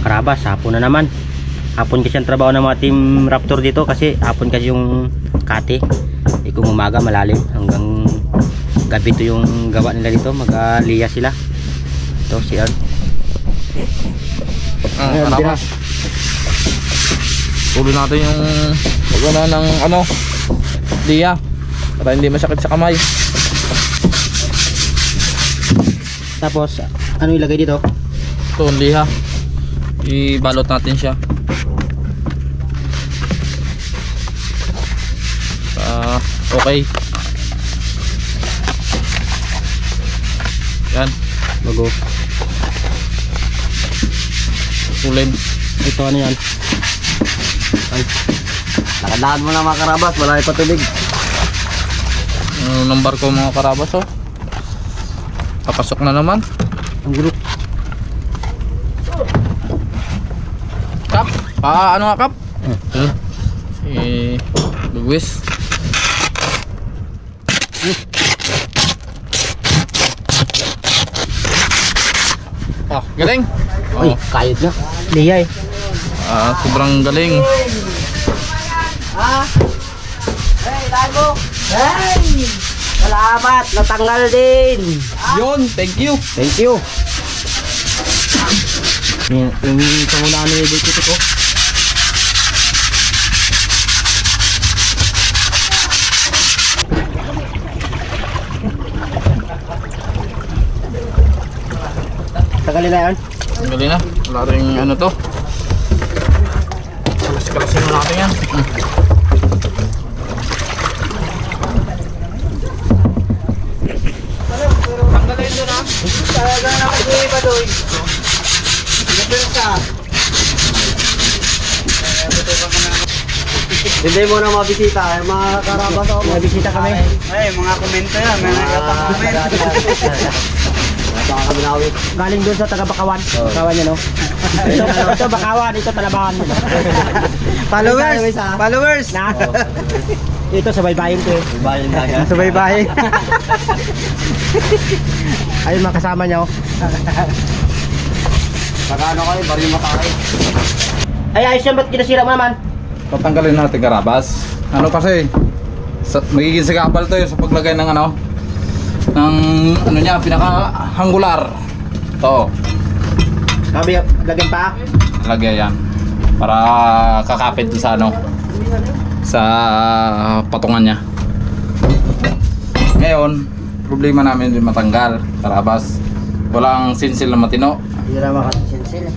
Karabas, hapon na naman. Hapon kasi ang trabaho ng mga team Raptor dito kasi hapon kasi yung kate. Kung umaga malalim hanggang gabi to yung gawa nila dito, mag-aliya sila. Ito si Art. Karabas. Tuloy natin yung pagwana ng ano, liya para hindi masakit sa kamay. Tapos ano ilagay dito? Ito ang liha. Ibalot natin siya. Okay. Yan. Bago. Tulin. Ito ano yan? Ay. Nakadaan mo na mga karabas, wala yung patubig. Ng barko mga karabas, oh. Papasok na naman. Ang gulo. Kap. Ano nga kap? Luwis. Galing. Uy, kayod na. Liya eh. Sobrang galing. Hey, Lago. Hey! Salamat, natanggal din. Yun, thank you. Thank you. Yung pangunahan na yung dito ko. Tagalin na yan. Galing na. Wala rin ano to. Kalas-kalasin mo natin yan. Tanggalin doon ha. Talaga na kayo ba doon? Hindi mo na mabisita, mga karabas ako. Mabisita kami. Ay, mga komento yan, may nagtatamento. Baka kami nawit. Galing doon sa taga Bakawan. Bakawan yan, no? Ito Bakawan, ito Talabahan. Followers! Followers! Na? Ito sa baybayin ko eh. Bayan na yan. Sa baybayin. Ayun mga kasama niya, oh. Nakaano kayo, bari matay. Ay, ayos yan, ba't kinasira mo naman? Tatanggalin natin karabas. Ano kasi, magiging sigapal to yun sa paglagay ng ano, ng ano niya, pinaka-angular. Ito. Sabi, lagyan pa? Lagay yan. Para kakapit doon sa ano, sa patungan niya. Ngayon, problema namin din matanggal karabas. Walang sinsil na matino. Hindi na makasinsil eh.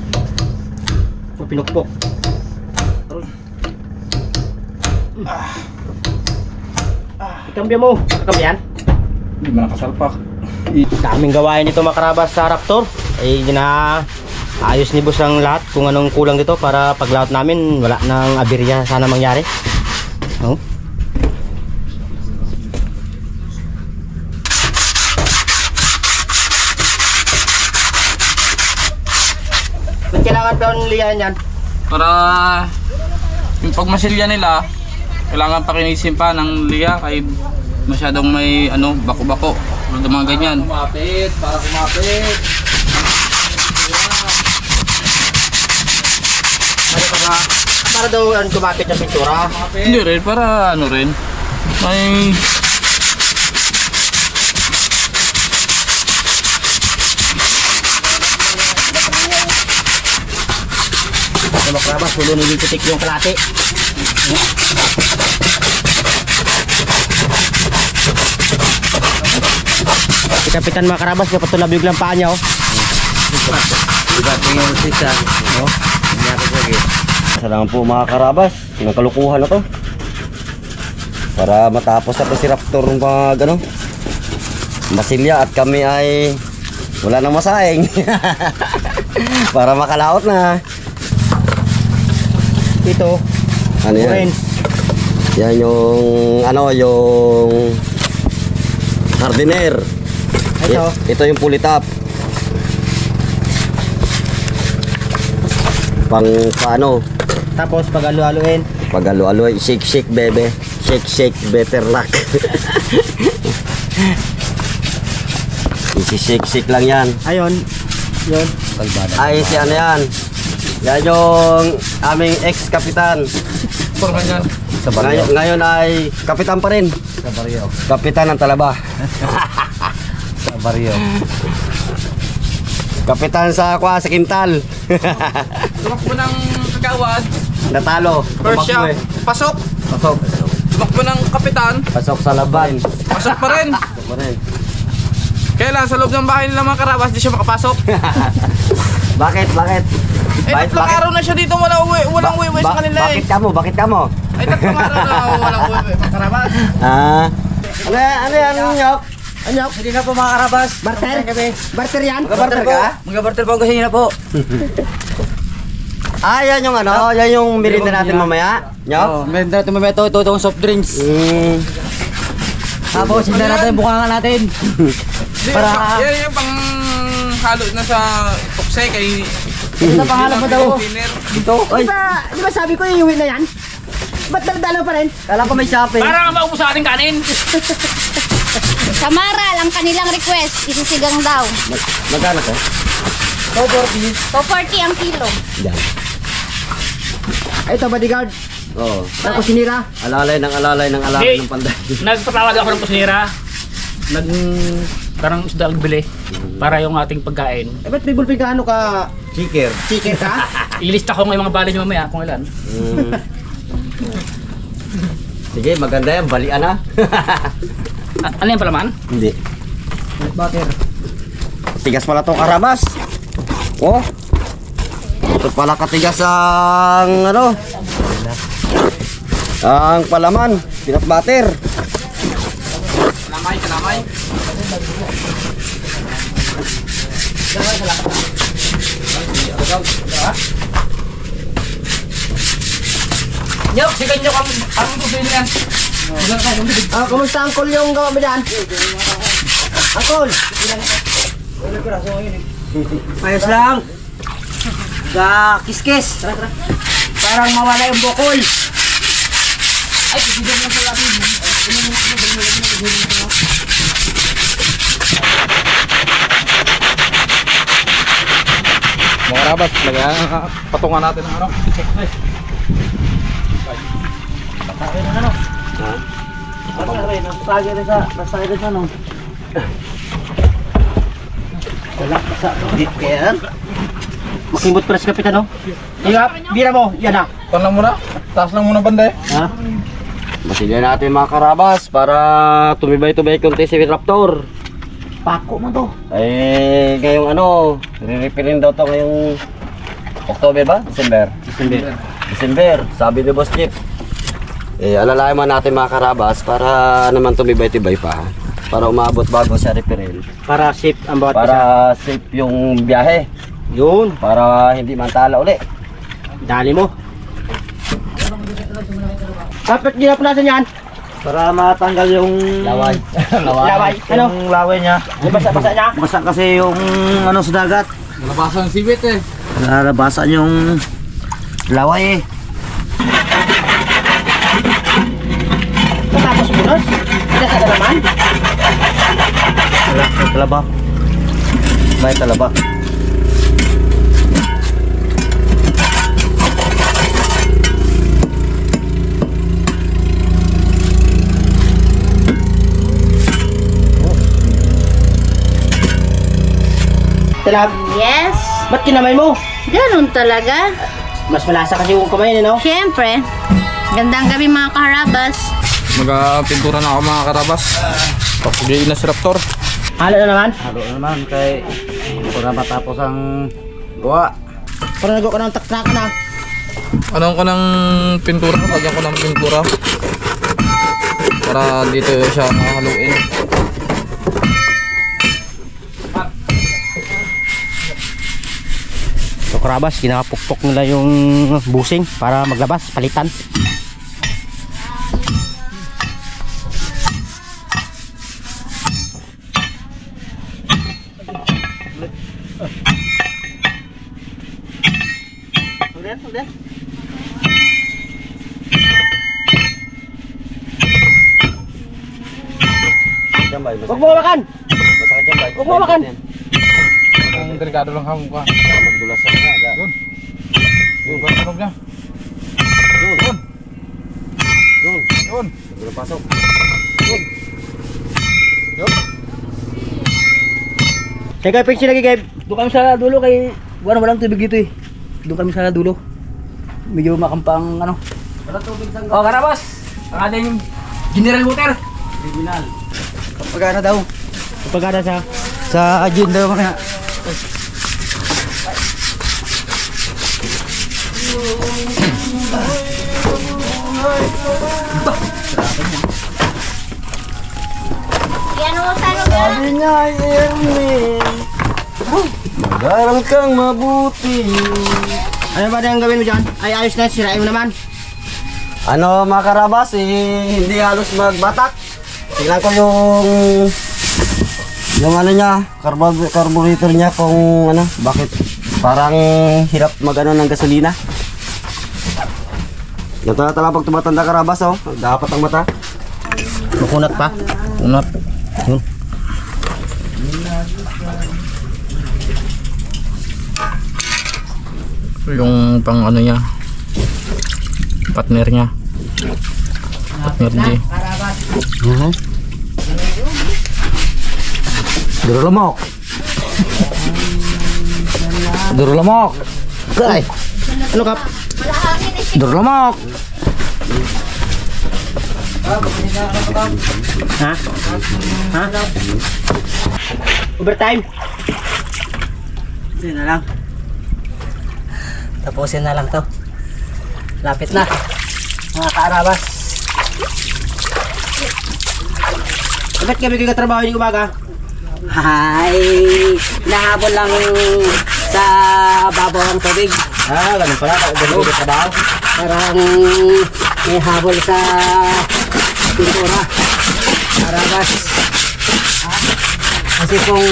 So, pinukpok. Ikambya mo. Ikambyan? Hindi mo nakasalpak. Daming gawain dito mga karabas sa Raptor. Ay ayos ni boss ang lahat kung anong kulang dito para paglaot namin wala nang aberya sana mangyari. No? Kailangan pa yung liyan yan. Para yung pagmasilya nila, kailangan pakinisin pa ng liya kay masyadong may ano, bako-bako. Mga mga ganyan. Kumapit, para kumapit. Para daw kumapit yung pintura. Hindi rin, para ano rin. May mga karabas, hulo ni Lintitik yung kalate. Kapitan mga karabas, kapatulab yung lang paa niya, oh. Iba tingin sisa. No? Salamat po mga karabas. Ng kalukuhan na to. Para matapos na to si Raptor ng mga gano. Masilya at kami ay wala nang masaing. Para makalaot na. Ito, Ano yan? orange. Yan yung ano, yung hardiner. Ito. Ito yung pulitap. Pang paano? Tapos pag alu-aluin. Pag alo-alo, shake shake bebe. Shake shake better luck. Isi shake shake lang yan. Ayun. Yun. Ay si ano yan? Yan yung aming ex-kapitan. Porma yan. Ngayon ay kapitan pa rin. Sa baryo. Kapitan ng Talaba. Sa baryo. Kapitan sa Quintal. Tumakbo ng kagawad. Natalo. Persia. Tumakbo eh. Pasok. Pasok. Tumakbo ng kapitan. Pasok sa laban. Pasok pa rin. Pasok pa rin. Kaya lang, sa loob ng bahay nila mga karabas, di siya makapasok. Bakit? Bakit? Eh, tatlong araw na siya dito, walang uwi sa kanila eh. Bakit ka mo? Bakit ka mo? Ay, tatlong araw na walang uwi mga karabas. Ano yan, Nyok? Anyok, hindi na po mga karabas. Barter? Barter yan? Mag-barter ka? Mag-barter po kasi na po. Yan yung ano, yan yung merienda natin mamaya. Nyok? Meron natin mamaya ito itong soft drinks. Tapos hindi natin bukangan natin. Para- Yan yung pang halo na sa tuksay kay... Ito pangalan mo daw. Dinner. Dito? Ay, Di ba sabi ko iuwi na yan? Ba't dala pa rin? kala ko may shopping. Para maubos sa ating kanin. Samaral, ang kanilang request, isisigang daw. Magkano to? 240 ang kilo. Yan. Ito bodyguard. Oo. Tapos sinira. Alalay ng panday. Nagpatawag ako ng kusinera. Parang isda ang bili para yung ating pagkain. Eh ba't may bulping ka ano ka? Chicker. Chicken ka? Ilista ko ng mga bali niyo mamaya kung ilan. Sige, maganda yan. Balian na. Ano yan palaman? Hindi. Butter. Tigas pala tong karabas. Oh. Ito pala katigas ang ano. Ang palaman. Peanut butter. Kalamay. Nyok, sigan nyo ang bubili yan. Kumusta angkol yung gawa mo dyan? Angkol! Ayos lang. Sa kiskis. Parang mawala yung bukol. Ay, sigan mo sa atin. Mga karabas, patungan natin ng ano. Nasagay rin sa ano. Wala sa dit kaya. Makimot pala sa kapitan, no? Ingat, bira mo, yan na. Pan lang muna. Taas lang muna banda eh. Ha? Masilya natin mga karabas para tumibay-tubay konti si Raptor. Pako mo to. Eh, ngayong ano, re-refill daw to ngayong October ba? December. Sabi ni Boss Chip. Eh, alalayan man natin mga karabas para naman tumibay-tibay pa. Para umabot bago sa refill. Para safe ang bawat isa. Para safe yung biyahe. Yun, Para hindi mantala uli. dali mo. Dapat ginapunasan yan. Para matanggal yung Laway. Laway. Ano? yung laway niya. Yung basa-basa niya. Basa kasi yung ano sa dagat. Nalabasan ng sibit eh. Nalabasan yung laway eh. Tapos bunos? Nasa ka naman? Talaba. May talaba. Talab. Yes, Ba't kinamay mo? ganun talaga. Mas malasa kasi yung kamay niya, no? Siyempre, gandang gabi mga kaharabas. Magpintura na ako mga karabas. Pagpagay na si Raptor. Halo na naman. Halo naman kay hindi ko na matapos ang gawa. Para nagawa ka ng taktrakan na. Anong ko ng pintura? Lagyan ko ng pintura. Para dito siya haluin. So karabas, kinakapukpok nila yung busing para maglabas, palitan. Huwag mo makan! Masakit yan ba? Huwag mo makan! Ang delikado lang ha mukha. Magdulasan nga. Yun. Yung tunog niya. Yun. Yun. Wala pasok. Kaya Pix lagi kay doon kami sa dulo kay walang tubig dito eh. Doon kami sa dulo. Medyo makampang ano. Wala tubig sa Oh, Karabas! Ang ating General Water. original. Pagkana daw. Pagkana sa agenda mga. Yan mo taro ka. Sabi niya, Ernie. Mag-aral kang mabuti. Ano ba ang gawin mo diyan? Ay ayos na sirain mo naman. Ano mga karabas, hindi halos magbatak. Tingnan ko yung ano niya, carburetor niya kung ano, bakit parang hirap magano ng gasolina. Ganito na talaga pag tumatanda karabas, oh. Dapat ang mata. Makunat pa. Unat. Yun. Yung pang ano niya. Partner niya. Partner G. Duro lamok. Duro lamok. Kay. Ano kap? Duro lamok. Ha? Ha? Overtime. Yan na lang. Tapusin na lang to. Lapit na. Mga kaarabas. Bakit kami kayo katrabaho yung umaga? Ay, nahabol lang sa babaw ang tubig. Ah, ganun pala. Ganun yung trabaho. Parang may habol sa pintura. Arabas. Kasi kung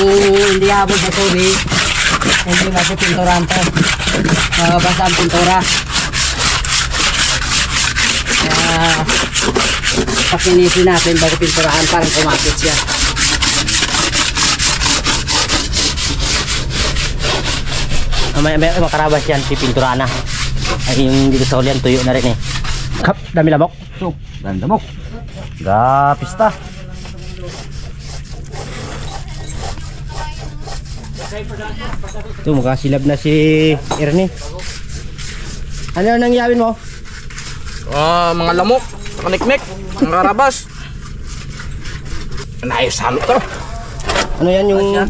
hindi habol sa tubig, hindi masipinturahan to. Mababasa ang pintura. Kaya pakinisin natin bago pinturahan, parang kumapit siya. May makarabas yan, pipintura na. Ay yung dito sa ulian, tuyo na rin eh. Kap, dami lamok. Ganda mo. Gapista. Ito, makasilab na si Ernie. Ano nang yawin mo? Mga lamok. Kaniknik. Mga karabas. Naayos halo to. Ano yan yung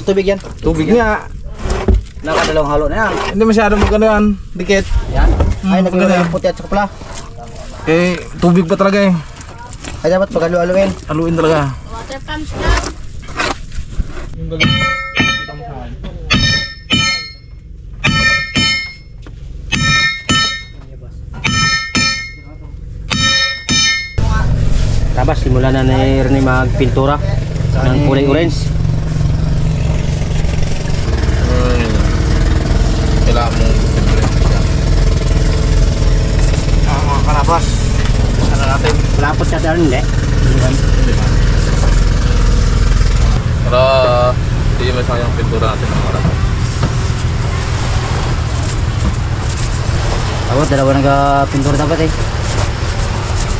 tubig yan? Tubig nga. Nakadalawang halo na yan. Hindi masyado magano yan. Dikit. Ay, naging puti at saka pula. Eh, tubig pa talaga eh. Ay, dapat pag-alu-aluin. Haluin talaga. Water pumps lang. Tapos, simulan na ni Ernie magpintura ng kulay orange. Kailangan mong mga karabas. Ano natin? Malapot ka dyan, hindi? Para hindi masayang pintura natin ng karabas. Ako, dalawa nagpintura dapat eh.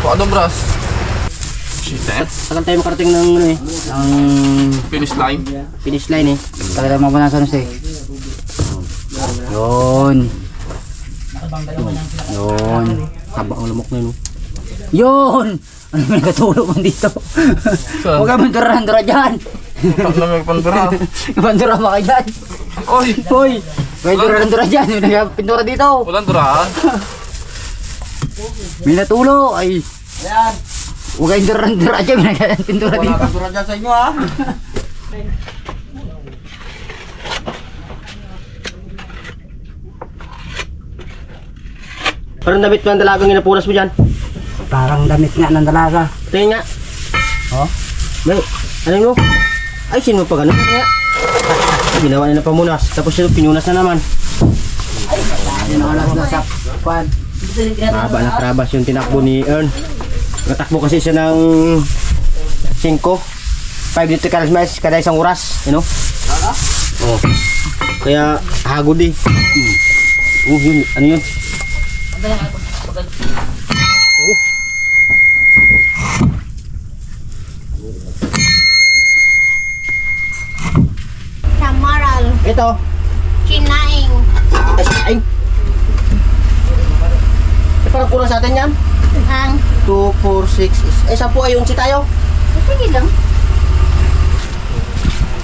Anong brush? Shit eh. Tagal tayo makarating ng ano eh, ng Finish line. finish line eh. Tagal tayo mapunasan eh. Yun. Yun. Taba ang lamok na yun. Yun! Ano may nakatulog mo dito? Huwag ka mandura-handura dyan. Pag na may pandura. Mandura ba ka dyan? Oy! Hoy! May dura-handura dyan. May nagpintura dito. Walang duraan. May natulo. Ay. Huwag kayong dura-handura dyan. May nagpintura dito. Nakadura dyan sa inyo, ha? Parang damit mo ang dalagang inapunas mo dyan. Parang damit nga ng dalaga. Tingin nga. Oh? May, ano mo? Ay, sino pa gano'n? Nga. Ginawa niya na pamunas. Tapos sino pinunas na naman. Pinawalas na sa kwan. Haba na trabas yung tinakbo ni Ern. Natakbo kasi siya ng 5 nautical miles kada isang oras. You know? Oh. Kaya hagod eh. Yun. Ano yun? Oh. Samaral. Ito. Chinaing. Ay. Parang kulang sa atin yan. Ang. 2, 4, 6. 10 ayun si tayo. Sige lang.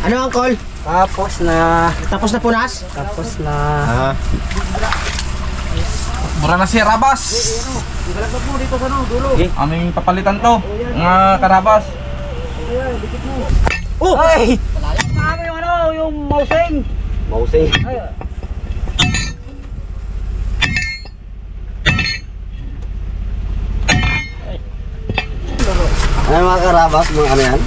Ano ang call? Tapos na. Tapos na punas? Tapos na. Ah. Mura na si Karabas. Aming papalitan to. Mga Karabas. Oh! Ay! Nakama yung ano, yung mousing. Mausay. Ano mga karabas, mga ano yan?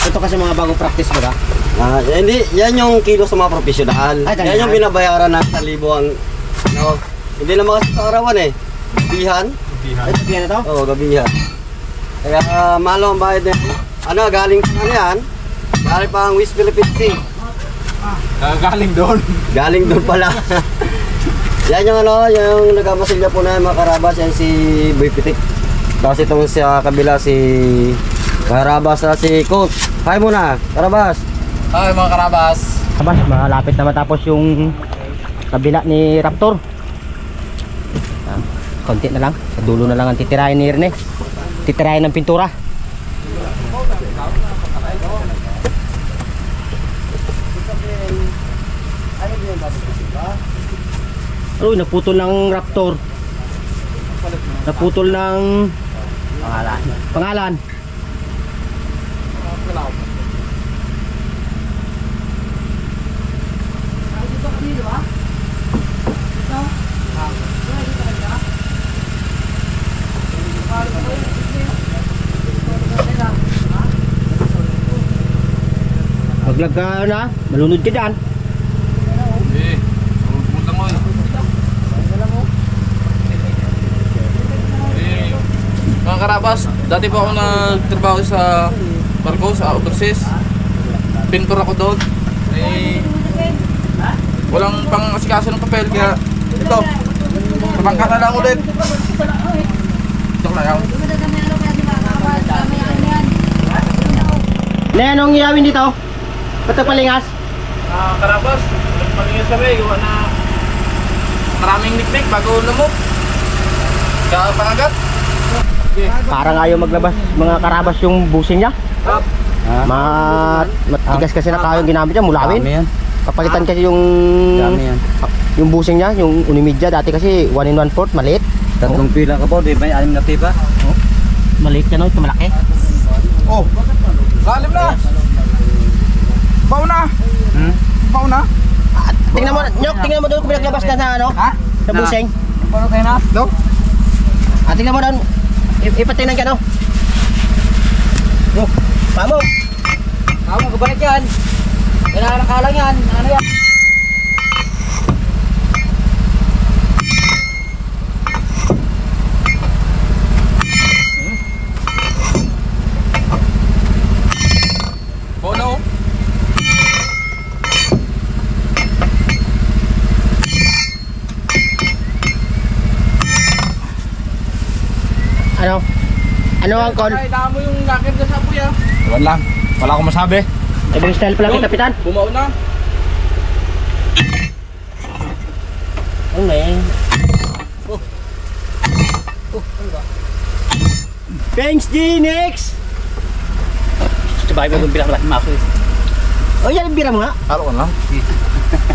Ito kasi mga bagong practice ba? Hindi, yan yung kilo sa mga profesional. Ay, talaga? Yan yung binabayaran ng 1,000 ang, no, hindi naman kasi sa arawan eh. Gabihan. Ito yan ito? Oo, gabihan. Kaya malo ang bayad na yan. Ano, galing sa ano yan? Galing pa ang West Philippine Sea. Galing doon. Galing doon pala. Yan yung ano, yung nagamasilya po na mga karabas, yan si Boy Pitik. Tapos itong sa kabila si Karabas na si Coach. Hi muna, Karabas. Ay mga Karabas. Abas, malapit na matapos yung kabila ni Raptor. Konti na lang, sa dulo na lang ang titirahin ni Erne. Titirahin ng pintura. Uy, naputol ng Raptor. Naputol ng pangalan. Maglag ka na, malunod ka dyan. Pumunta mo. Mga Karabas, dati pa ako nagtrabaho sa barko, sa overseas. Pintor ako doon. Walang pang asikaso ng papel, kaya ito, kapangka na lang ulit. Joke lang ako. Na anong iyawin dito? Patapalingas? Karabas, palingin sa may, gawa na maraming niknik bago lumok. Kaya pangagat. Parang ayaw maglabas mga Karabas yung busing niya. Matigas kasi na kayong ginamit niya, mulawin. Dami yan. Kapalitan kasi yung busing niya, yung Unimidya dati kasi 1 1/4, maliit. Tatlong pila ka po, di ba? 6 na pipa. Maliit yan, ito malaki. Oh, lalim na. Baw na. Baw na. Tingnan mo, Nyok, tingnan mo doon kung pinaglabas na sa ano? Ha? Sa busing. Paano tayo na? No? Tingnan mo doon. Ipatingnan ka no. Yo, pamo. Ako, kabalik yan. Kailangan ka lang yan. Ano yan? Baw na oh. Ano? Ano ang call? Ay, damo yung lakir sa sapoy ah. Iwan lang. Wala akong masabi. Ibang style pala kita, Kapitan. Bumao na. Ano eh? Thanks, G! Next! Sabay mo yung bilang malaki maso. O yan, yung bira mo nga. Halo ka lang.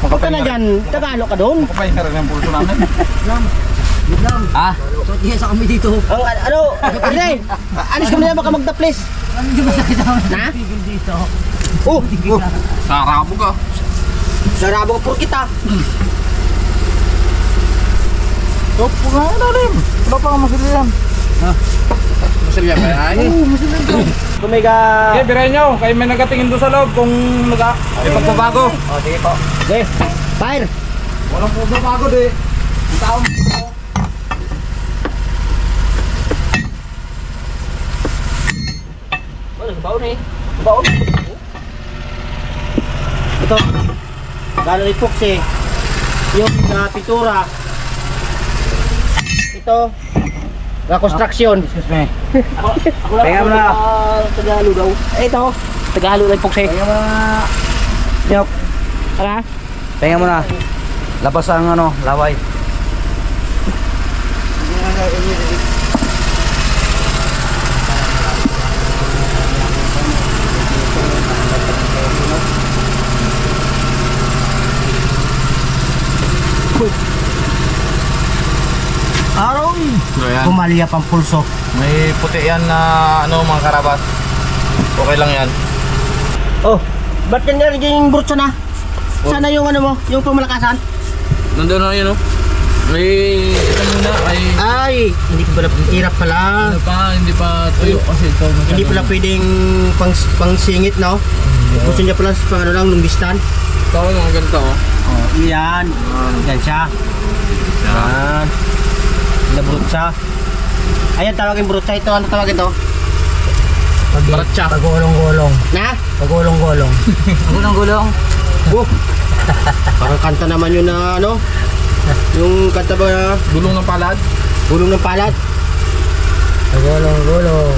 Huwag ka na dyan. Tagalo ka doon. Kapay ka rin ang pulso namin. Ha? So, diyan sa kami dito. Ang ano, Arne, alis ka na baka magda-please. Hindi masakit ako. Na? Tigil dito. Oh, Sarabo ka. sarabo ka por kita. Top, wala na lalim. Wala pa kang masilihan. Ha? Masilihan ba yan? Ay. Kumiga. Okay, birahin nyo. Kayo may nagatingin doon sa loob kung may pagbabago. O, sige po. Okay, fire. Walang pagbabago di. Ang tao mo. Baon eh. Baon. Ito. Gano'n ni Fox eh. yung pintura. Ito, construction. Excuse me. Kaya mo na. Tagalog daw. Ito. Tagalog lang pokse. Kaya mo na. Yok. Ala. Pahinga mo na. Labas ang ano, laway. Araw. So yan. Pumalya pang pulso. May puti yan na ano mga karabas. Okay lang yan. Oh, ba't yan nga yung brutsa na? Sana yung ano mo, yung pamalakasan? Nandun na yun oh. May ano muna ay Ay, hindi ko pala, hirap pala. ano pa, hindi pa tuyo kasi ito. Hindi pala pwedeng pang singit, no? Gusto niya pala pang ano lang, lumbistan. Ito mga ganito oh. Oh, yan. Yan siya. Yan. Na brutsa. Ayan, tawagin brutsa. Ito, ano tawagin to? Baratsa. Pagulong-gulong. Na? Pagulong-gulong. Gulong-gulong. Parang kanta naman yun na ano? Yung kanta ba na Gulong ng palad. gulong ng palad? Pagulong-gulong.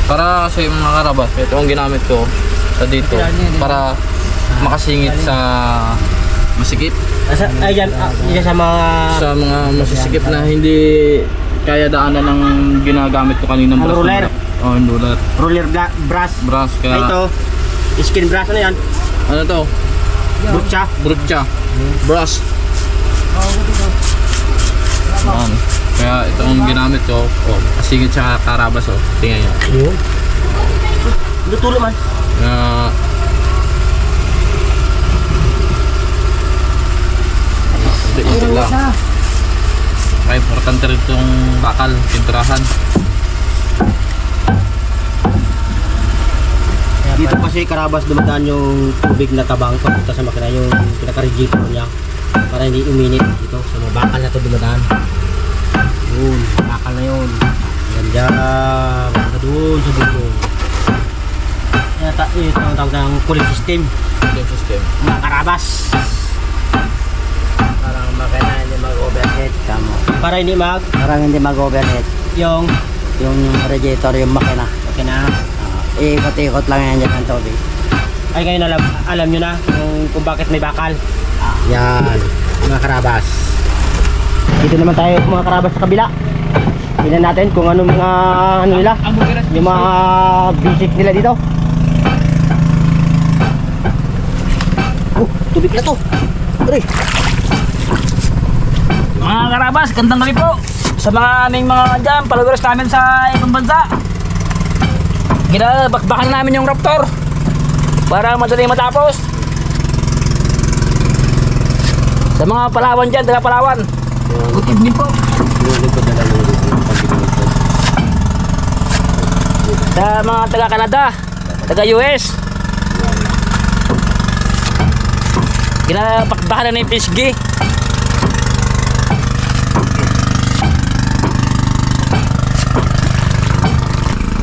Para kasi mga karabas, ito ang ginamit ko sa dito para makasingit sa masikip. Ayan, yan sa mga... Sa mga masisikip na hindi kaya daanan ng ginagamit ko kaninang Ano, brush. roller? Oh, roller. Roller brush. Brush kaya Ito, skin brush. Ano yan? ano to? Brutsa. Brutsa. Brush. Yan. Kaya ito ang ginamit ko. Oh, kasingit sa karabas oh. Tingnan niyo. Yun. Lutulo man. Kunti lang. Kaya importante rin itong bakal, pinturahan. Dito kasi karabas dumadaan yung tubig na tabang papunta sa makina, yung pinaka-radiator niya para hindi uminit dito. So mga bakal na to dumadaan. Yun, bakal na yun. Ganda, mga doon sa dulo. Ito ang tawag ng cooling system. Yung system. Mga karabas. Parang makina hindi mag-overheat. Tama. Para hindi Parang hindi mag-overheat. yung Yung radiator, yung makina. makina. Ikot-ikot lang yan dyan ang tubig. Ay ngayon alam nyo na kung bakit may bakal. Yan, mga karabas. Dito naman tayo mga karabas sa kabila. Tingnan natin kung ano mga ano nila, yung mga basic nila dito. Tubig na to. Tari. Mga karabas, gandang gabi po sa mga aming mga dyan, followers namin sa ibang bansa. Ginabakbakan namin yung Raptor para madali matapos. Sa mga Palawan dyan, taga Palawan, good evening po. Sa mga taga Canada, taga US, ginabakbakan na yung Pisgi.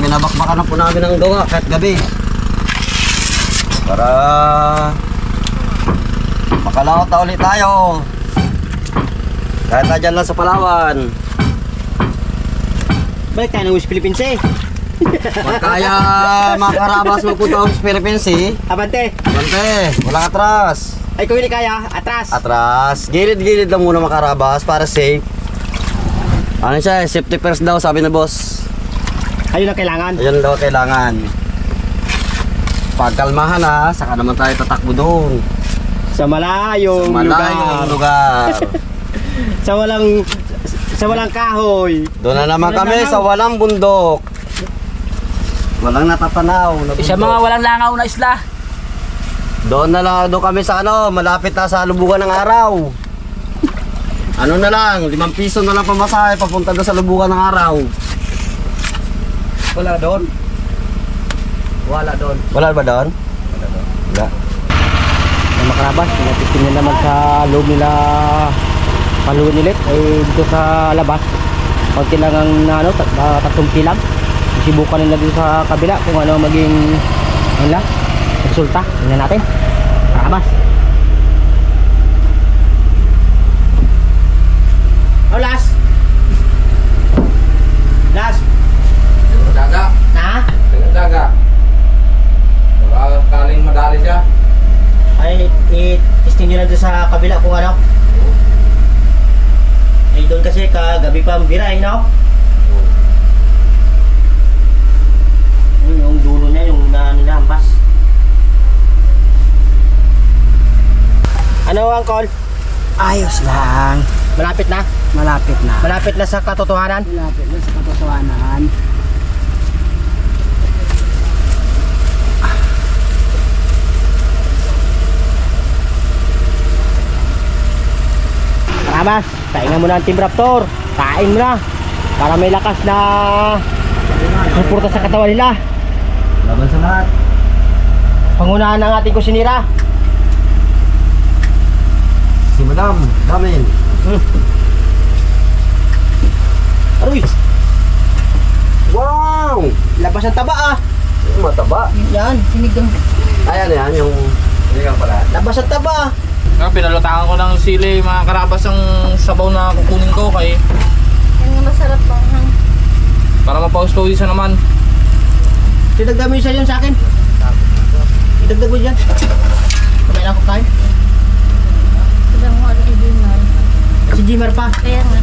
Minabakbakan na po namin ang gawa kahit gabi. Para makalaot na ulit tayo. Kahit na dyan lang sa Palawan. Balik tayo ng West Philippines eh. Pag kaya mga karabas magpunta sa Philippines eh. Abante. Bante, walang atras. Ay kung hindi kaya, atras. Atras. Gilid-gilid lang muna mga karabas para safe. Ano siya, safety first daw sabi na boss. Ayun ang kailangan. Ayun daw kailangan. Pagkalmahan na, saka naman tayo tatakbo doon. Sa malayong Malayong lugar. Sa walang kahoy. Doon na naman kami sa walang bundok. Walang natatanaw na Sa bundok. mga walang langaw na isla. Doon na lang, doon kami sa ano, malapit na sa lubugan ng araw. Ano na lang, 5 piso na lang pamasahe papunta doon sa lubugan ng araw. Wala doon. Wala doon. Wala ba doon? Wala. Ang makarabas, tingnan naman sa loob nila palunilit ay dito sa labas. Konti lang ang ano, tatlong kilang. Subukan nila dito sa kabila kung ano maging ano, resulta. Tingnan natin. Makarabas. Oh, last. Last. Daga. Na? Daga. Baka kaling madali siya. Ay, i-testing nyo lang doon sa kabila kung ano. Ay, doon kasi kagabi pa ang bira, no? Yung dulo niya, yung nilampas. Ano, Uncle? Ayos lang. Malapit na? Malapit na. Malapit na sa katotohanan? Malapit na sa katotohanan. Karabas, taingan mo na ang Team Raptor. Kain mo na. Para may lakas na suporta sa katawan nila. Laban sa lahat. Pangunahan ng ating kusinira. Si Madam, Damin. Aroy! Wow! Labas ang taba ah. Yung mataba. Yan. Sinigang. Ayan yan, yung sinigang pala. Labas ang taba ah. Pinalutangan ko ng sili, mga karabas ang sabaw na kukunin ko kay Yan nga masarap bang hang. para mapaus-pawisan naman. Dinagdag mo isa yun sa akin. Idagdag mo dyan. Kamay lang ko kain. Sila mo ano i-dinner. Si Jimar pa. Kaya nga.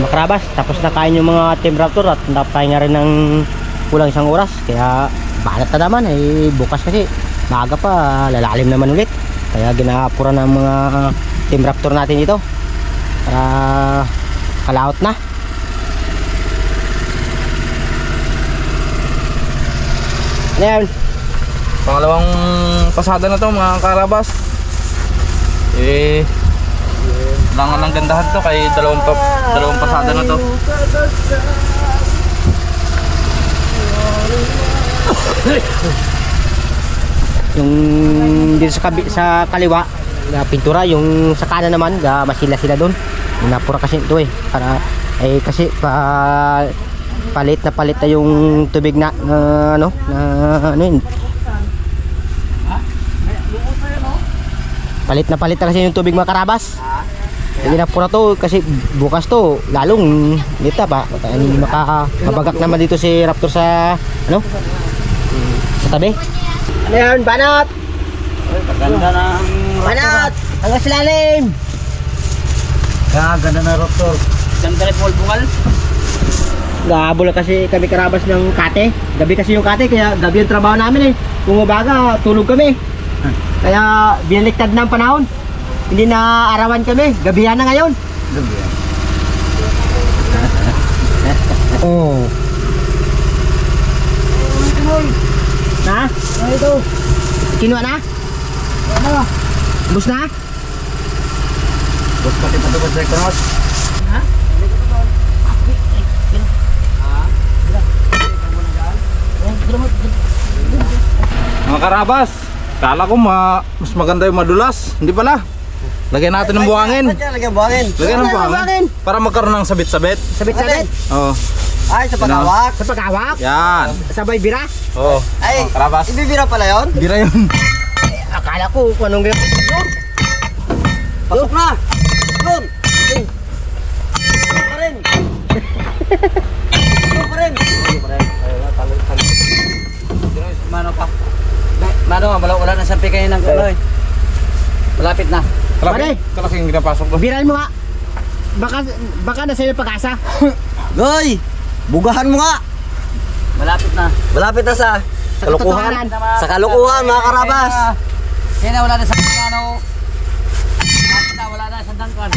Makarabas, tapos na kain yung mga Team Raptor at tayo nga rin ng kulang isang oras. Kaya banat na naman, bukas kasi maaga pa, lalalim naman ulit. Kaya ginaapuran ng mga Team Raptor natin dito para kalaot na. Ano yan? Pangalawang pasada na to mga karabas. Langan ng gandahan to kay dalawang pasada na to. Yung dito sa kaliwa na pintura, yung sa kanan naman masila sila doon. Napura kasi ito para kasi palit na yung tubig na ano yun. Palit na kasi yung tubig mga karabas. Hindi na pura to kasi bukas to lalong dito ba mabagak naman dito si Raptor sa ano sa tabi. Ano yan, banat? Ganda na ang Banat! Hanggang sa lalim! ganda na Raptor. Ganda rin bulbungal. Gahabol kasi kami karabas ng kate. Gabi kasi yung kate, kaya gabi yung trabaho namin Kung umaga, tulog kami. Kaya binaliktad na ang panahon. Hindi na arawan kami. Gabihan na ngayon. Oh. Ha? Ano ito? Kinuha na? Ano? Bus na? Bus pati patubos sa cross. Mga karabas, kala ko mas maganda yung madulas. Hindi pala. Lagyan natin ng buhangin. Lagyan buhangin. Lagyan ng buhangin. Para magkaroon ng sabit-sabit. Sabit-sabit? Oo. Ay, sa pagkawak. Sa paghawak? Yan. Sabay bira? Oo. Ay, Mga karabas. ibibira pala yun? Bira yun. Akala ko kung anong gawin. Yun! Pasok na! Yun! Yun pa rin! Yun pa rin! Mano pa? Mano, wala na sampi kayo ng ano Malapit na. Pare! Kalaking ginapasok doon. Birahin mo nga. Baka na sa'yo pag-asa. Goy! Bugahan mo nga! Malapit na. Malapit na sa kalukuhan. Sa kalukuhan mga karabas! Kaya na wala na sa ano. Malapit na, wala na sa dangkan.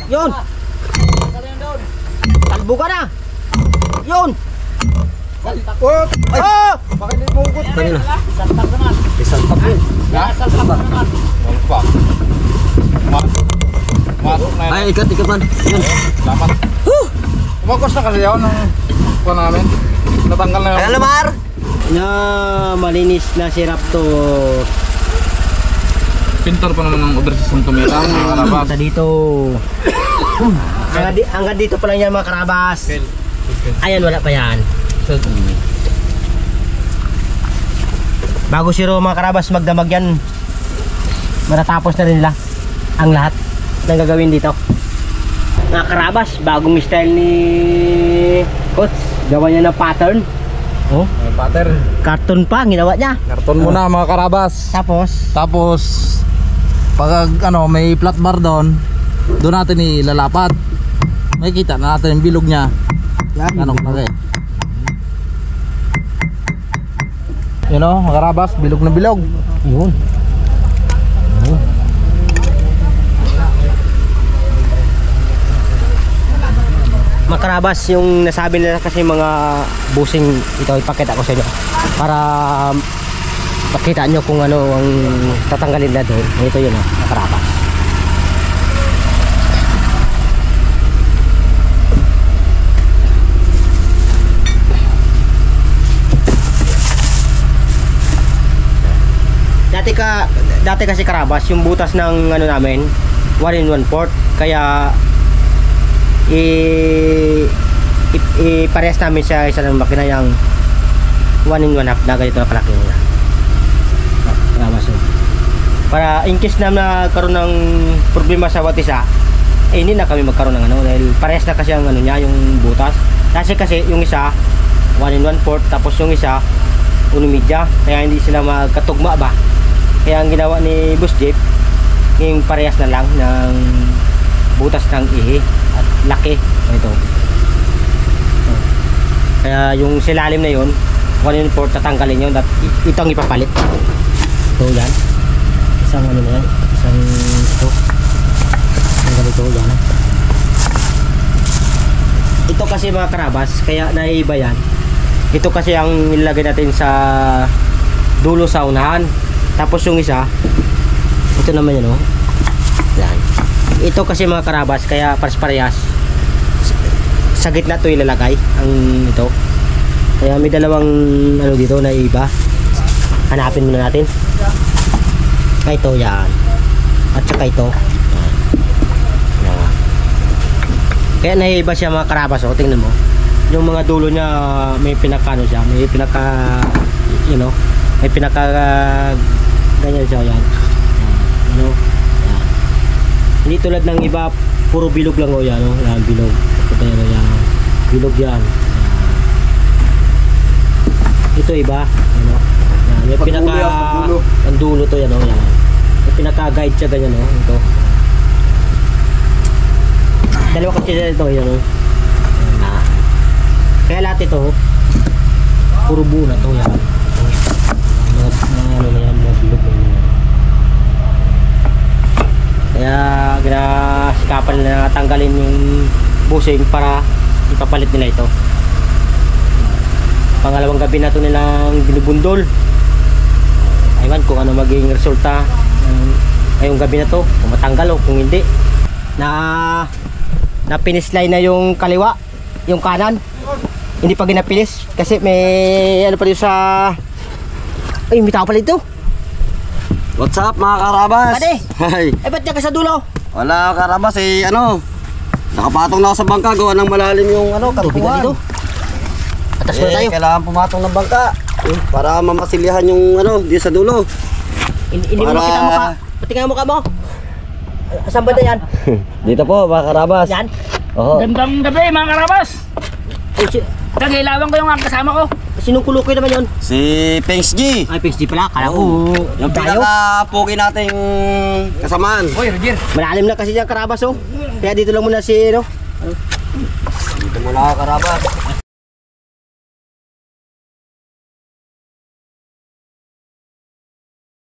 Yun! Talbo ka na! Yun! Ah! Bakit hindi mo ugot? Kanina. Salpak naman. Isalpak yun. Salpak naman. Walpak. Masok na yun. Ay, ikat man. Yun. Salamat. Umagos na kasi yun ng kuha namin. Natanggal na yun. Ayan Lamar! Na malinis na si Raptor. Pintor pa naman ng overseas ng tumira mga karabas. Sa dito. Hanggang dito pa lang yan mga karabas. Ayan, wala pa yan. Bago siro mga karabas magdamag yan, matatapos na rin nila ang lahat ng gagawin dito. Mga karabas, bagong style ni Coach. Gawa niya ng pattern. Oh, Pater, carton pa ginawa niya. karton muna mga karabas. Tapos Pag ano, may flat bar doon natin ilalapat. Makikita na natin yung bilog niya. yan. Ano kalaki. Yun o, mga karabas, bilog na bilog. Yun. Mga karabas, yung nasabi nila kasi mga busing ito, ipakita ko sa inyo para pakita nyo kung ano ang tatanggalin na doon. Ito yun mga karabas. Dati kasi karabas, yung butas ng ano namin 1 in 1/4, kaya iparehas namin sa isa ng makina yung 1 in 1/2 na ganito na kalaki niya. Karabas, para in case na nagkaroon ng problema sa bawat isa, hindi na kami magkaroon ng ano, dahil parehas na kasi ang ano niya, yung butas. Kasi yung isa 1 in 1/4, tapos yung isa 1 media, kaya hindi sila magkatugma ba. Kaya ang ginawa ni Boss Jeep, yung parehas na lang ng butas ng ihi at laki ito. Kaya yung silalim na yun 1 in 4 tatanggalin yun at ito ang ipapalit. So yan, isang ano na yan, isang ito, isang ganito yan. Ito kasi mga karabas, kaya naiiba yan. Ito kasi ang nilagay natin sa dulo sa unahan. Tapos yung isa, ito naman yun, oh. Yan. Ito kasi mga karabas, kaya parehas sa gitna ito ilalagay ang ito. Kaya may dalawang ano dito na iba. Hanapin muna natin. Ito yan. At saka ito. Yan. Kaya naiiba siya mga karabas, oh. Tingnan mo. Yung mga dulo niya may pinakano siya, may pinaka, you know, may pinaka ganyan siya, yan. Ano? Yan. Hindi tulad ng iba, puro bilog lang, o yan, o. Yan, bilog. Ito yan, yan. Bilog yan. Ito iba, ano? Yan, may pinaka, ang dulo to yan, o. Yan. May pinaka guide siya, ganyan, o. Ito. Dalawa kasi ito, yan, o. Yan. Kaya lahat ito, puro buo na to, yan. Ano na yan, mga bilog na yan. Kaya ginasikapan na tanggalin yung busing para ipapalit nila ito. Pangalawang gabi na ito nilang binubundol. Aywan kung ano maging resulta ngayong gabi na to, kung matanggal o kung hindi. Na finish-line na yung kaliwa, yung kanan hindi pa ginapinis kasi may ano pa dito sa, ay may tao pala dito. What's up mga karabas? Pade! Hi! Ba't niya ka sa dulo? Wala karabas ano, nakapatong na ako sa bangka, gawa ng malalim yung ano, Tubig na dito. Atas muna tayo. Kailangan pumatong ng bangka para mamasilyahan yung ano, di sa dulo. Hindi mo makita mukha. Patingin ang mukha mo. Saan ba na yan? Dito po mga karabas. Yan? Oo. Gandang gabi mga karabas. Kagilawan ko yung kasama ko. Sinong kulukoy naman yun? Si Pengs G. Ay, PSD pala. Kala ko. Yung tayo. pinaka-pugi nating kasamaan. Oy, Roger. Malalim na kasi dyan karabas, oh. Kaya dito lang muna si, ano. Dito muna karabas.